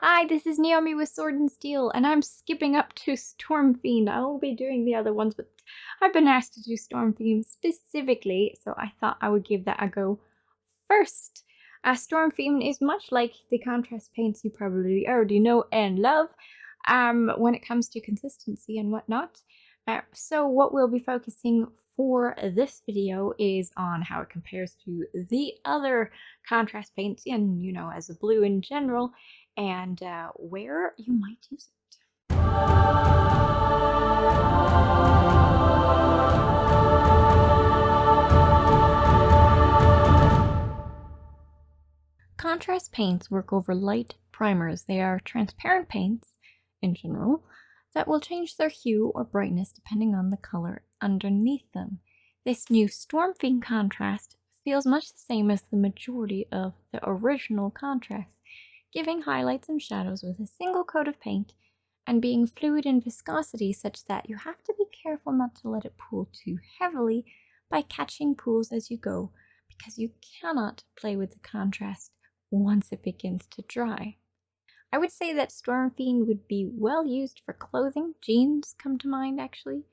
Hi, this is Naomi with Sword and Steel, and I'm skipping up to Stormfiend. I'll be doing the other ones, but I've been asked to do Stormfiend specifically, so I thought I would give that a go first. Stormfiend is much like the contrast paints you probably already know and love when it comes to consistency and whatnot. So what we'll be focusing for this video is on how it compares to the other contrast paints and, as a blue in general, and where you might use it. Contrast paints work over light primers. They are transparent paints, in general, that will change their hue or brightness depending on the color underneath them. This new Stormfiend contrast feels much the same as the majority of the original contrast, giving highlights and shadows with a single coat of paint and being fluid in viscosity such that you have to be careful not to let it pool too heavily by catching pools as you go, because you cannot play with the contrast once it begins to dry. I would say that Stormfiend would be well used for clothing. Jeans come to mind, actually,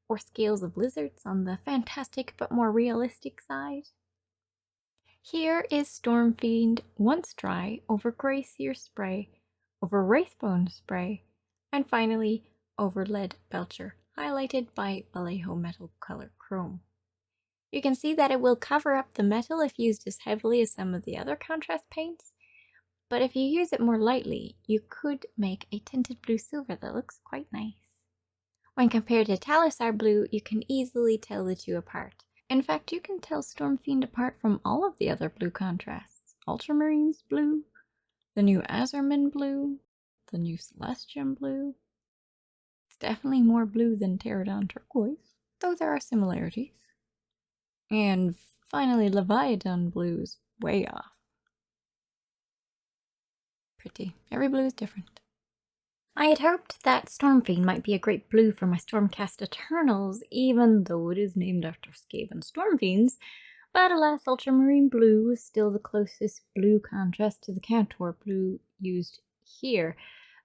or scales of lizards on the fantastic but more realistic side. Here is Stormfiend once dry over Grey Seer spray, over Wraithbone spray, and finally over Lead Belcher, highlighted by Vallejo Metal Color Chrome. You can see that it will cover up the metal if used as heavily as some of the other contrast paints, but if you use it more lightly, you could make a tinted blue-silver that looks quite nice. When compared to Talisar Blue, you can easily tell the two apart. In fact, you can tell Stormfiend apart from all of the other blue contrasts. Ultramarines Blue, the new Azurman Blue, the new Celestium Blue. It's definitely more blue than Pterodon Turquoise, though there are similarities. And finally, Leviathan Blue is way off. Pretty. Every blue is different. I had hoped that Stormfiend might be a great blue for my Stormcast Eternals, even though it is named after Skaven Stormfiends, but alas, Ultramarine Blue is still the closest blue contrast to the Cantor Blue used here.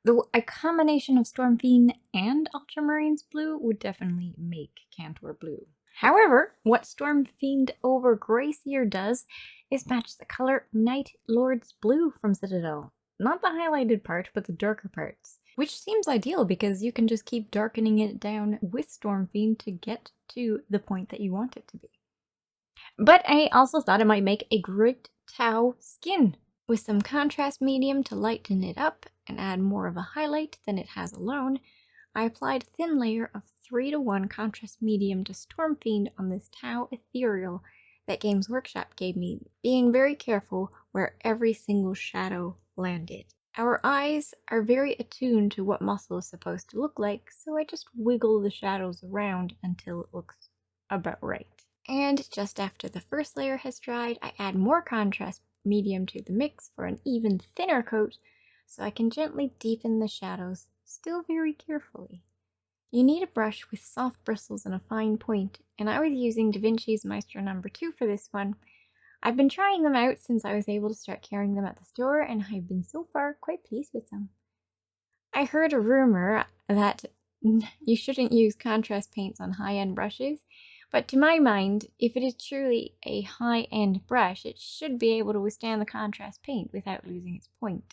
Though a combination of Stormfiend and Ultramarines Blue would definitely make Cantor Blue. However, what Stormfiend over Grey Seer does is match the color Night Lord's Blue from Citadel. Not the highlighted part, but the darker parts. Which seems ideal because you can just keep darkening it down with Stormfiend to get to the point that you want it to be. But I also thought it might make a great Tau skin with some contrast medium to lighten it up and add more of a highlight than it has alone. I applied a thin layer of 3:1 contrast medium to Stormfiend on this Tau ethereal that Games Workshop gave me, being very careful where every single shadow landed. Our eyes are very attuned to what muscle is supposed to look like, so I just wiggle the shadows around until it looks about right. And just after the first layer has dried, I add more contrast medium to the mix for an even thinner coat, so I can gently deepen the shadows, still very carefully. You need a brush with soft bristles and a fine point, and I was using Da Vinci's Maestro No. 2 for this one. I've been trying them out since I was able to start carrying them at the store, and I've been so far quite pleased with them. I heard a rumor that you shouldn't use contrast paints on high-end brushes, but to my mind, if it is truly a high-end brush, it should be able to withstand the contrast paint without losing its point.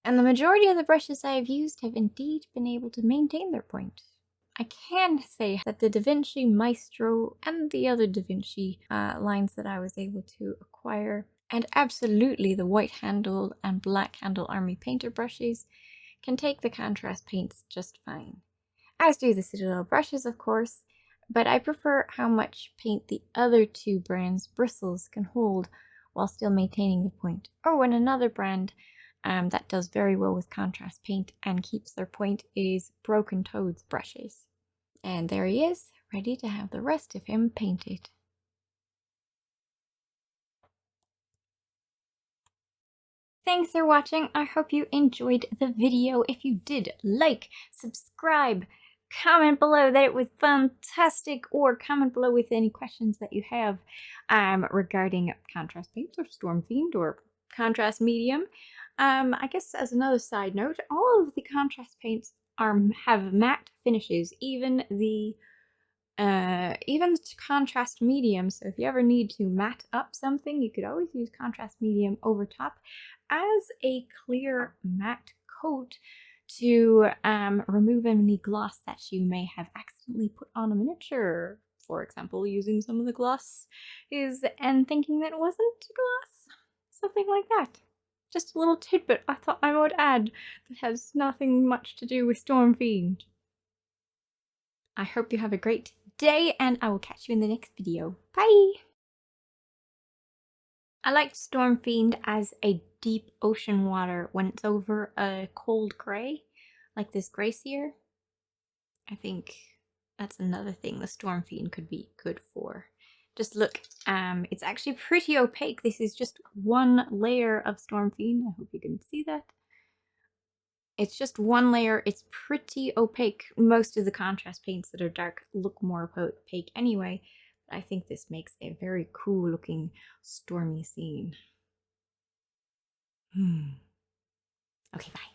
And the majority of the brushes I have used have indeed been able to maintain their point. I can say that the Da Vinci Maestro and the other Da Vinci lines that I was able to acquire, and absolutely the white-handled and black-handled Army Painter brushes, can take the contrast paints just fine. As do the Citadel brushes, of course, but I prefer how much paint the other two brands' bristles can hold while still maintaining the point. Oh, and another brand that does very well with contrast paint and keeps their point is Broken Toad's brushes. And there he is, ready to have the rest of him painted. Thanks for watching. I hope you enjoyed the video. If you did, like, subscribe, comment below that it was fantastic, or comment below with any questions that you have regarding contrast paints or Stormfiend or contrast medium. I guess as another side note, all of the contrast paints have matte finishes, even the contrast medium. So if you ever need to matte up something, you could always use contrast medium over top as a clear matte coat to remove any gloss that you may have accidentally put on a miniature. For example, using some of the gloss and thinking that it wasn't gloss. Something like that. Just a little tidbit I thought I would add that has nothing much to do with Stormfiend. I hope you have a great day, and I will catch you in the next video. Bye! I like Stormfiend as a deep ocean water when it's over a cold grey, like this glacier. I think that's another thing the Stormfiend could be good for. Just look, it's actually pretty opaque. This is just one layer of Stormfiend. I hope you can see that. It's just one layer. It's pretty opaque. Most of the contrast paints that are dark look more opaque anyway. But I think this makes a very cool looking stormy scene. Okay, bye.